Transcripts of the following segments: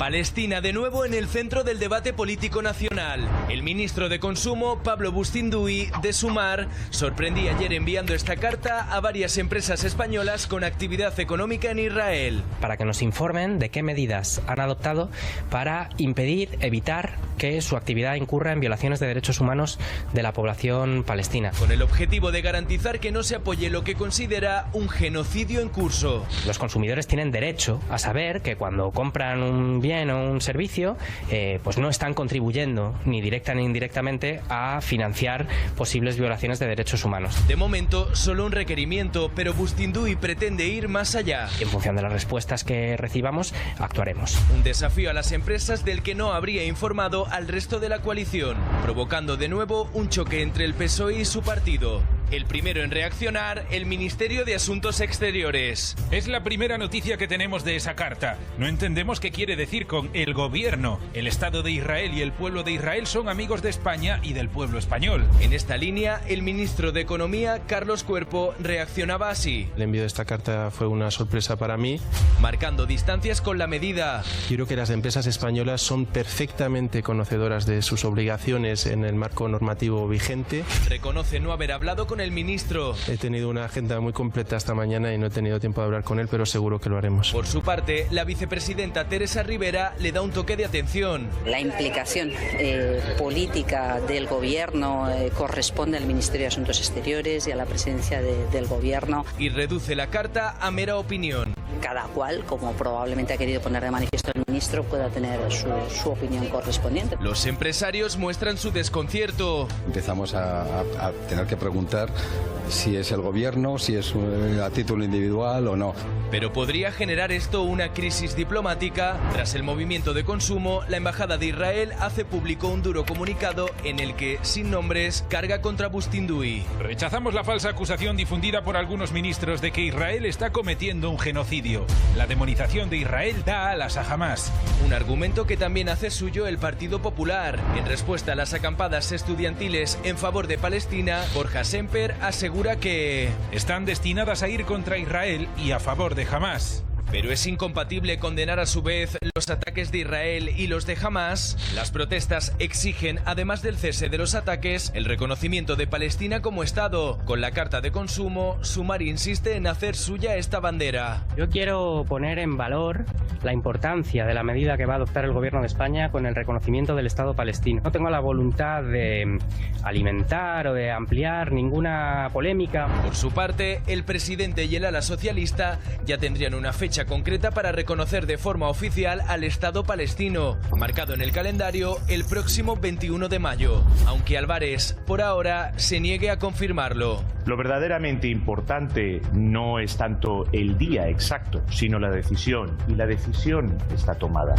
Palestina de nuevo en el centro del debate político nacional. El ministro de Consumo, Pablo Bustinduy, de Sumar, sorprendía ayer enviando esta carta a varias empresas españolas con actividad económica en Israel. Para que nos informen de qué medidas han adoptado para impedir, evitar que su actividad incurra en violaciones de derechos humanos de la población palestina. Con el objetivo de garantizar que no se apoye lo que considera un genocidio en curso. Los consumidores tienen derecho a saber que cuando compran un bien o un servicio, pues no están contribuyendo ni directa ni indirectamente a financiar posibles violaciones de derechos humanos. De momento, solo un requerimiento, pero Bustinduy pretende ir más allá. En función de las respuestas que recibamos, actuaremos. Un desafío a las empresas del que no habría informado al resto de la coalición, provocando de nuevo un choque entre el PSOE y su partido. El primero en reaccionar, el Ministerio de Asuntos Exteriores. Es la primera noticia que tenemos de esa carta. No entendemos qué quiere decir con el gobierno. El Estado de Israel y el pueblo de Israel son amigos de España y del pueblo español. En esta línea, el ministro de Economía, Carlos Cuerpo, reaccionaba así. El envío de esta carta fue una sorpresa para mí. Marcando distancias con la medida. Yo creo que las empresas españolas son perfectamente conocedoras de sus obligaciones en el marco normativo vigente. Reconoce no haber hablado con el ministro. He tenido una agenda muy completa esta mañana y no he tenido tiempo de hablar con él, pero seguro que lo haremos. Por su parte, la vicepresidenta Teresa Rivera le da un toque de atención. La implicación política del gobierno corresponde al Ministerio de Asuntos Exteriores y a la presidencia del gobierno. Y reduce la carta a mera opinión. Cada cual, como probablemente ha querido poner de manifiesto el ministro, pueda tener su opinión correspondiente. Los empresarios muestran su desconcierto. Empezamos a tener que preguntar si es el gobierno, si es a título individual o no. Pero podría generar esto una crisis diplomática. Tras el movimiento de consumo, la Embajada de Israel hace público un duro comunicado en el que, sin nombres, carga contra Bustinduy. Rechazamos la falsa acusación difundida por algunos ministros de que Israel está cometiendo un genocidio. La demonización de Israel da alas a Hamás. Un argumento que también hace suyo el Partido Popular. En respuesta a las acampadas estudiantiles en favor de Palestina, Borja Semper asegura que están destinadas a ir contra Israel y a favor de Hamás. Pero es incompatible condenar a su vez los ataques de Israel y los de Hamás. Las protestas exigen, además del cese de los ataques, el reconocimiento de Palestina como Estado. Con la carta de consumo, Sumar insiste en hacer suya esta bandera. Yo quiero poner en valor la importancia de la medida que va a adoptar el gobierno de España con el reconocimiento del Estado palestino. No tengo la voluntad de alimentar o de ampliar ninguna polémica. Por su parte, el presidente y el ala socialista ya tendrían una fecha concreta para reconocer de forma oficial al Estado palestino, marcado en el calendario el próximo 21 de mayo, aunque Álvarez, por ahora, se niegue a confirmarlo. Lo verdaderamente importante no es tanto el día exacto, sino la decisión, y la decisión está tomada.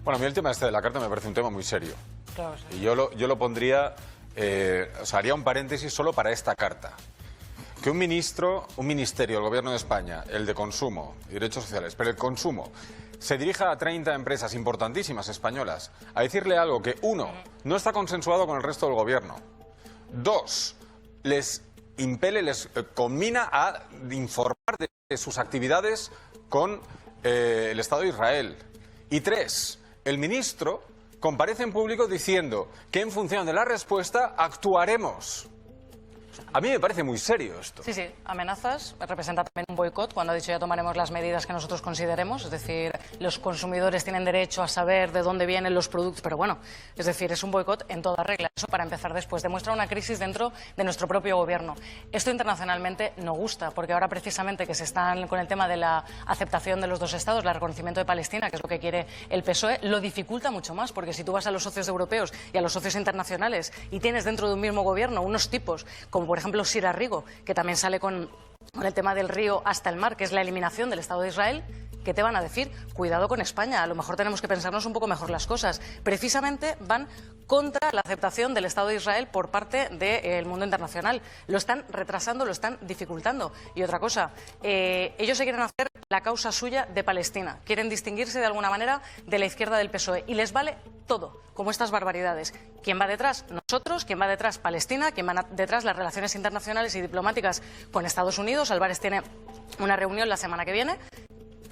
Bueno, a mí el tema este de la carta me parece un tema muy serio. Claro, sí. Y yo lo pondría, haría un paréntesis solo para esta carta. Que un ministerio del Gobierno de España, el de Consumo y Derechos Sociales, pero el Consumo, se dirija a 30 empresas importantísimas españolas a decirle algo que, uno, no está consensuado con el resto del Gobierno, dos, les impele, les conmina a informar de sus actividades con el Estado de Israel, y tres, el ministro comparece en público diciendo que en función de la respuesta actuaremos. A mí me parece muy serio esto. Sí, sí, amenazas, representa también un boicot cuando ha dicho ya tomaremos las medidas que nosotros consideremos, es decir, los consumidores tienen derecho a saber de dónde vienen los productos, pero bueno, es decir, es un boicot en toda regla. Eso para empezar después, demuestra una crisis dentro de nuestro propio gobierno. Esto internacionalmente no gusta, porque ahora precisamente que se están con el tema de la aceptación de los dos estados, el reconocimiento de Palestina, que es lo que quiere el PSOE, lo dificulta mucho más, porque si tú vas a los socios europeos y a los socios internacionales y tienes dentro de un mismo gobierno unos tipos, como por ejemplo Sira Rigo, que también sale con el tema del río hasta el mar, que es la eliminación del Estado de Israel, ¿qué te van a decir? Cuidado con España, a lo mejor tenemos que pensarnos un poco mejor las cosas. Precisamente van contra la aceptación del Estado de Israel por parte del mundo internacional. Lo están retrasando, lo están dificultando. Y otra cosa, ellos se quieren hacer la causa suya de Palestina. Quieren distinguirse de alguna manera de la izquierda del PSOE. Y les vale todo, como estas barbaridades. ¿Quién va detrás? Nosotros. ¿Quién va detrás? Palestina. ¿Quién va detrás? Las relaciones internacionales y diplomáticas con Estados Unidos. Álvarez tiene una reunión la semana que viene.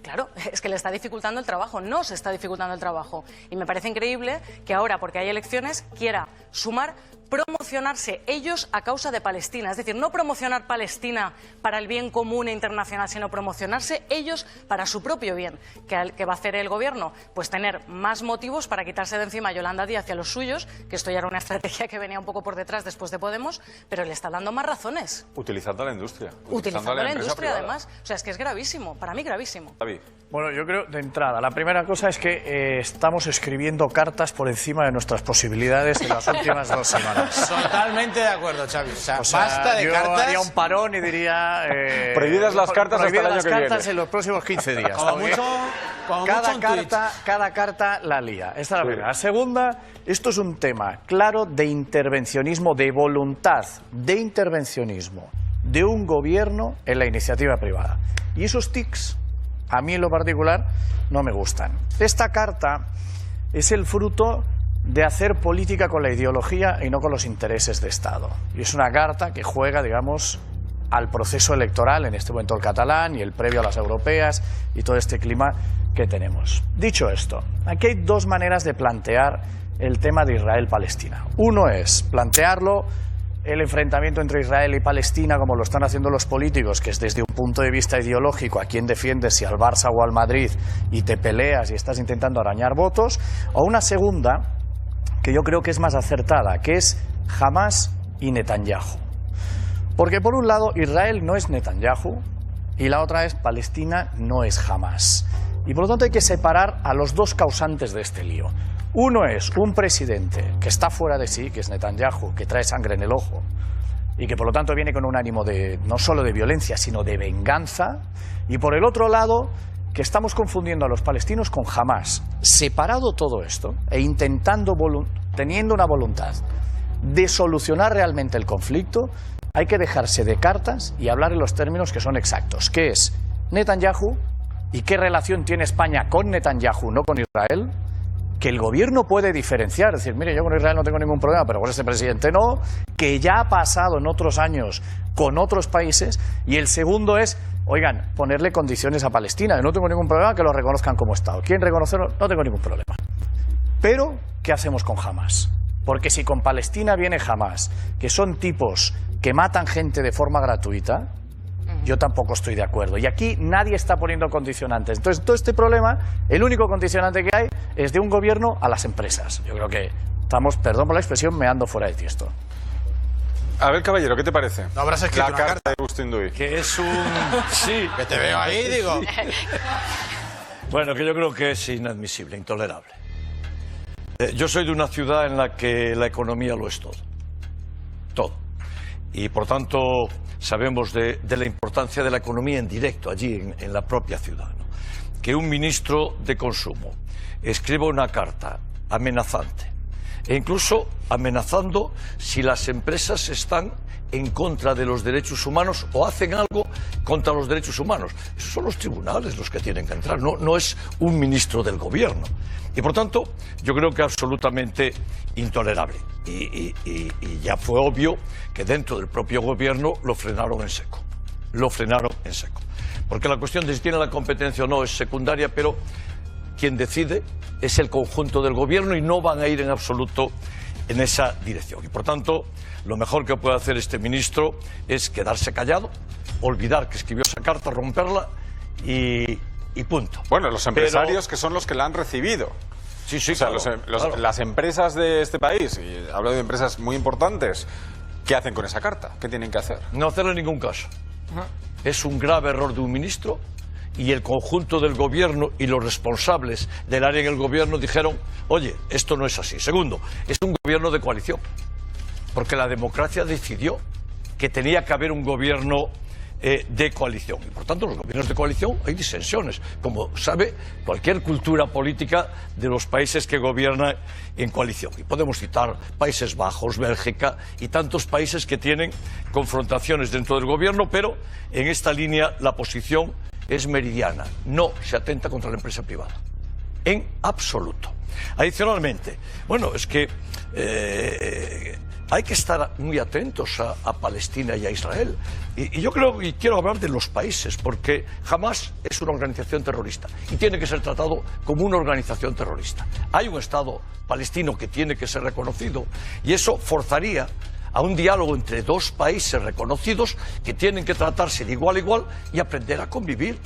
Claro, es que le está dificultando el trabajo, no se está dificultando el trabajo. Y me parece increíble que ahora, porque hay elecciones, quiera sumar, promocionarse ellos a causa de Palestina. Es decir, no promocionar Palestina para el bien común e internacional, sino promocionarse ellos para su propio bien. ¿Qué va a hacer el gobierno? Pues tener más motivos para quitarse de encima a Yolanda Díaz y a los suyos, que esto ya era una estrategia que venía un poco por detrás después de Podemos, pero le está dando más razones. Utilizando a la industria. Utilizando a la industria, privada. además. O sea, es que es gravísimo, para mí gravísimo. David. Bueno, yo creo, de entrada, la primera cosa es que estamos escribiendo cartas por encima de nuestras posibilidades en las últimas 2 semanas. Totalmente de acuerdo, Xavi. O sea, basta de yo cartas. haría un parón y diría... prohibidas las cartas hasta el año que viene. Prohibidas las cartas en los próximos 15 días. Como mucho un tuit. Cada carta la lía. Esta es la primera. La segunda, esto es un tema claro de intervencionismo, de voluntad de intervencionismo de un gobierno en la iniciativa privada. Y esos tics, a mí en lo particular, no me gustan. Esta carta es el fruto de hacer política con la ideología y no con los intereses de Estado. Y es una carta que juega, digamos, al proceso electoral, en este momento el catalán y el previo a las europeas y todo este clima que tenemos. Dicho esto, aquí hay 2 maneras de plantear el tema de Israel-Palestina. Uno es plantearlo el enfrentamiento entre Israel y Palestina, como lo están haciendo los políticos, que es desde un punto de vista ideológico, a quién defiendes, si al Barça o al Madrid, y te peleas y estás intentando arañar votos, o una segunda, que yo creo que es más acertada, que es Hamás y Netanyahu. Porque por un lado Israel no es Netanyahu y la otra es Palestina no es Hamás. Y por lo tanto hay que separar a los 2 causantes de este lío. Uno es un presidente que está fuera de sí, que es Netanyahu, que trae sangre en el ojo y que por lo tanto viene con un ánimo de no solo de violencia, sino de venganza. Y por el otro lado, que estamos confundiendo a los palestinos con Hamás. Separado todo esto e teniendo una voluntad de solucionar realmente el conflicto, hay que dejarse de cartas y hablar en los términos que son exactos, que es Netanyahu y qué relación tiene España con Netanyahu, no con Israel, que el gobierno puede diferenciar, es decir, mire, yo con Israel no tengo ningún problema, pero con este presidente no, que ya ha pasado en otros años con otros países. Y el segundo es, oigan, ponerle condiciones a Palestina, yo no tengo ningún problema que lo reconozcan como Estado. ¿Quieren reconocerlo? No tengo ningún problema. Pero, ¿qué hacemos con Hamás? Porque si con Palestina viene Hamás, que son tipos que matan gente de forma gratuita, yo tampoco estoy de acuerdo. Y aquí nadie está poniendo condicionantes. Entonces, todo este problema, el único condicionante que hay es de un gobierno a las empresas. Yo creo que estamos, perdón por la expresión, meando fuera de tiesto. A ver, caballero, ¿qué te parece? No habrás escrito la una carta de Agustín Duy. Que es un... Sí. Que te veo ahí, digo. Bueno, que yo creo que es inadmisible, intolerable. Yo soy de una ciudad en la que la economía lo es todo. Todo. Y por tanto sabemos de la importancia de la economía en directo allí en la propia ciudad, ¿no? Que un ministro de Consumo escriba una carta amenazante e incluso amenazando si las empresas están en contra de los derechos humanos o hacen algo contra los derechos humanos. Esos son los tribunales los que tienen que entrar, no es un ministro del gobierno. Y por tanto, yo creo que absolutamente intolerable. Y ya fue obvio que dentro del propio gobierno lo frenaron en seco. Lo frenaron en seco. Porque la cuestión de si tiene la competencia o no es secundaria, pero quien decide es el conjunto del gobierno y no van a ir en absoluto en esa dirección. Y por tanto, lo mejor que puede hacer este ministro es quedarse callado, olvidar que escribió esa carta, romperla y punto. Bueno, los empresarios que son los que la han recibido. Sí, sí, o sea, claro. Las empresas de este país, y hablo de empresas muy importantes, ¿qué hacen con esa carta? ¿Qué tienen que hacer? No hacerle ningún caso. Es un grave error de un ministro y el conjunto del gobierno y los responsables del área en el gobierno dijeron, oye, esto no es así. Segundo, es un gobierno de coalición, porque la democracia decidió que tenía que haber un gobierno de coalición. Y por tanto, los gobiernos de coalición hay disensiones, como sabe cualquier cultura política de los países que gobiernan en coalición. Y podemos citar Países Bajos, Bélgica y tantos países que tienen confrontaciones dentro del gobierno, pero en esta línea la posición es meridiana. No se atenta contra la empresa privada. En absoluto. Adicionalmente, bueno, es que hay que estar muy atentos a Palestina y a Israel. Y yo creo, y quiero hablar de los países, porque Hamás es una organización terrorista y tiene que ser tratado como una organización terrorista. Hay un Estado palestino que tiene que ser reconocido y eso forzaría a un diálogo entre dos países reconocidos que tienen que tratarse de igual a igual y aprender a convivir.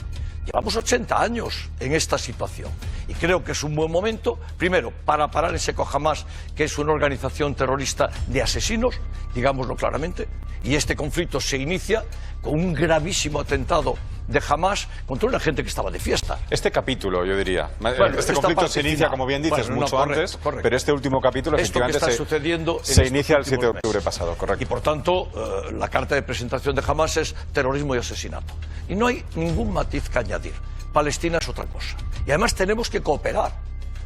Llevamos 80 años en esta situación y creo que es un buen momento, primero, para parar en seco a Hamás, que es una organización terrorista de asesinos, digámoslo claramente, y este conflicto se inicia con un gravísimo atentado de Hamás contra una gente que estaba de fiesta. Este capítulo, yo diría, bueno, este conflicto se inicia, como bien dices, bueno, mucho antes, pero este último capítulo esto que está sucediendo se inicia el 7 de octubre pasado, correcto. Y por tanto, la carta de presentación de Hamás es terrorismo y asesinato. Y no hay ningún matiz que añadir. Palestina es otra cosa. Y además tenemos que cooperar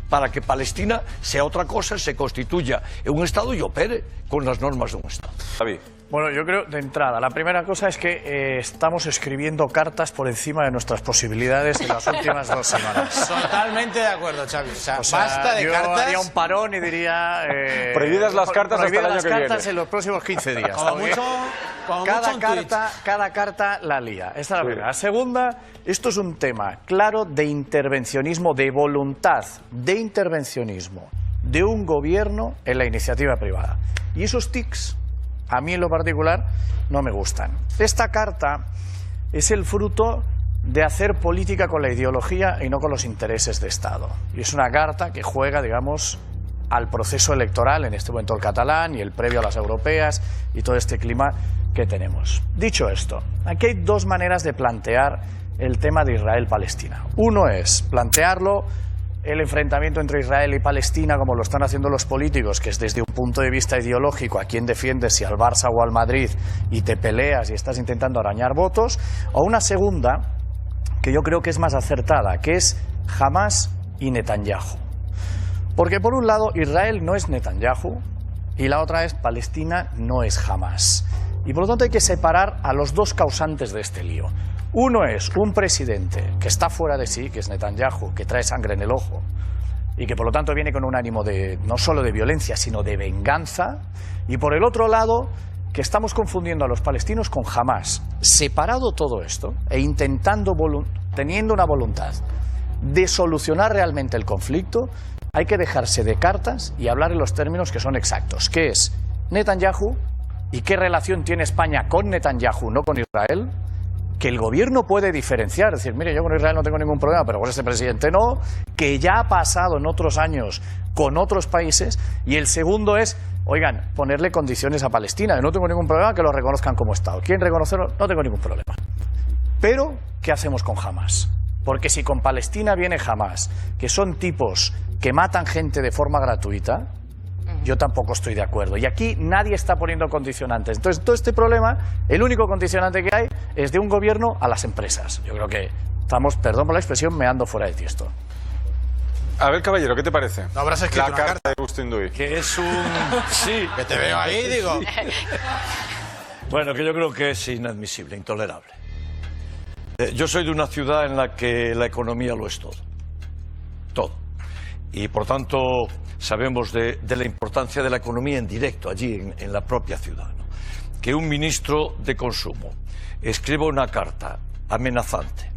para que Palestina sea otra cosa, se constituya en un Estado y opere con las normas de un Estado. Javi. Bueno, yo creo, de entrada, la primera cosa es que estamos escribiendo cartas por encima de nuestras posibilidades en las últimas 2 semanas. Totalmente de acuerdo, Xavi. O sea, O basta de yo cartas. haría un parón y diría... Prohibidas las cartas hasta el año que viene. las cartas en los próximos 15 días. Como mucho, cada carta la lía. Esta es la primera. La segunda, esto es un tema claro de intervencionismo, de voluntad de intervencionismo de un gobierno en la iniciativa privada. Y esos tics, a mí en lo particular, no me gustan. Esta carta es el fruto de hacer política con la ideología y no con los intereses de Estado. Y es una carta que juega, digamos, al proceso electoral, en este momento el catalán y el previo a las europeas y todo este clima que tenemos. Dicho esto, aquí hay 2 maneras de plantear el tema de Israel-Palestina. Uno es plantearlo el enfrentamiento entre Israel y Palestina, como lo están haciendo los políticos, que es desde un punto de vista ideológico, a quién defiendes, si al Barça o al Madrid, y te peleas y estás intentando arañar votos, o una segunda, que yo creo que es más acertada, que es Hamás y Netanyahu. Porque por un lado Israel no es Netanyahu y la otra es Palestina no es Hamás. Y por lo tanto hay que separar a los 2 causantes de este lío. Uno es un presidente que está fuera de sí, que es Netanyahu, que trae sangre en el ojo y que por lo tanto viene con un ánimo de no solo de violencia, sino de venganza. Y por el otro lado, que estamos confundiendo a los palestinos con Hamás. Separado todo esto e intentando, teniendo una voluntad de solucionar realmente el conflicto, hay que dejarse de cartas y hablar en los términos que son exactos, que es Netanyahu y qué relación tiene España con Netanyahu, no con Israel, que el gobierno puede diferenciar, decir, mire, yo con Israel no tengo ningún problema, pero con este presidente no, que ya ha pasado en otros años con otros países, y el segundo es, oigan, ponerle condiciones a Palestina, yo no tengo ningún problema que lo reconozcan como Estado, ¿quieren reconocerlo? No tengo ningún problema. Pero, ¿qué hacemos con Hamás? Porque si con Palestina viene Hamás, que son tipos que matan gente de forma gratuita, yo tampoco estoy de acuerdo. Y aquí nadie está poniendo condicionantes. Entonces, todo este problema, el único condicionante que hay es de un gobierno a las empresas. Yo creo que estamos, perdón por la expresión, meando fuera de tiesto. A ver, caballero, ¿qué te parece? No habrás escrito la una carta de Agustín Duy. Que es un... Sí. Que te veo ahí, digo. Bueno, que yo creo que es inadmisible, intolerable. Yo soy de una ciudad en la que la economía lo es todo. Todo. Y por tanto sabemos de la importancia de la economía en directo, allí en la propia ciudad, ¿no? Que un ministro de Consumo escriba una carta amenazante,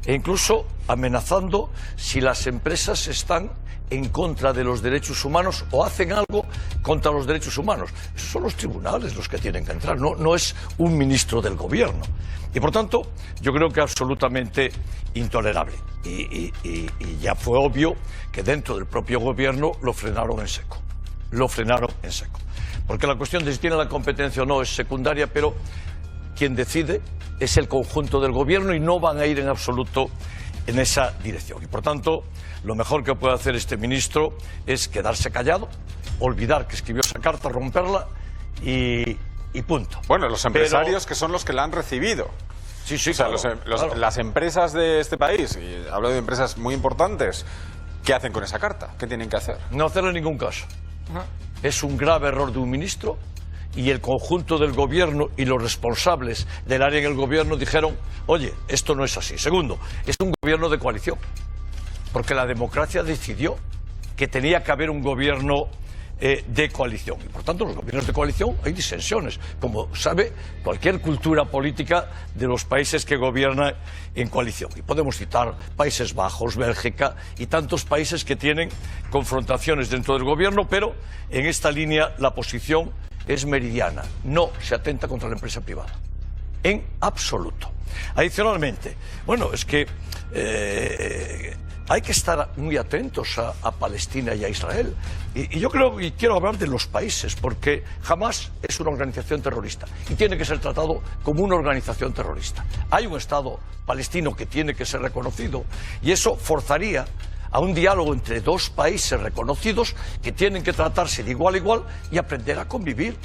e incluso amenazando si las empresas están en contra de los derechos humanos o hacen algo contra los derechos humanos. Esos son los tribunales los que tienen que entrar, no es un ministro del gobierno. Y por tanto, yo creo que absolutamente intolerable. Y ya fue obvio que dentro del propio gobierno lo frenaron en seco. Lo frenaron en seco. Porque la cuestión de si tiene la competencia o no es secundaria, pero quien decide es el conjunto del gobierno y no van a ir en absoluto en esa dirección. Y por tanto, lo mejor que puede hacer este ministro es quedarse callado, olvidar que escribió esa carta, romperla y punto. Bueno, los empresarios que son los que la han recibido. Sí, sí, o sea, claro. Las empresas de este país, y hablo de empresas muy importantes, ¿qué hacen con esa carta? ¿Qué tienen que hacer? No hacerle ningún caso. Es un grave error de un ministro y el conjunto del gobierno y los responsables del área en el gobierno dijeron, oye, esto no es así. Segundo, es un gobierno de coalición, porque la democracia decidió que tenía que haber un gobierno de coalición. Y por tanto, en los gobiernos de coalición hay disensiones, como sabe cualquier cultura política de los países que gobiernan en coalición. Y podemos citar Países Bajos, Bélgica y tantos países que tienen confrontaciones dentro del gobierno, pero en esta línea la posición es meridiana. No se atenta contra la empresa privada, en absoluto. Adicionalmente, bueno, es que hay que estar muy atentos a Palestina y a Israel. Y yo creo, y quiero hablar de los países, porque Hamás es una organización terrorista y tiene que ser tratado como una organización terrorista. Hay un Estado palestino que tiene que ser reconocido y eso forzaría a un diálogo entre dos países reconocidos que tienen que tratarse de igual a igual y aprender a convivir.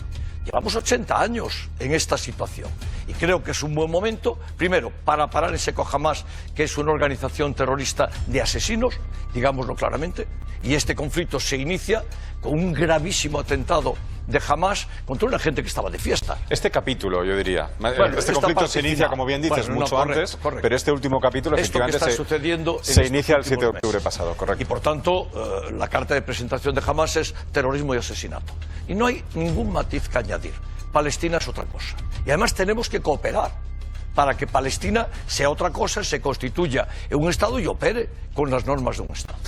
Llevamos 80 años en esta situación y creo que es un buen momento, primero, para parar ese Hamás, que es una organización terrorista de asesinos, digámoslo claramente, y este conflicto se inicia con un gravísimo atentado de Hamás contra una gente que estaba de fiesta. Este capítulo, yo diría, bueno, este conflicto se inicia, como bien dices, mucho antes, pero este último capítulo efectivamente se inicia el 7 de octubre pasado, correcto. Y por tanto, la carta de presentación de Hamás es terrorismo y asesinato. Y no hay ningún matiz que añadir. Palestina es otra cosa. Y además tenemos que cooperar para que Palestina sea otra cosa, se constituya en un Estado y opere con las normas de un Estado.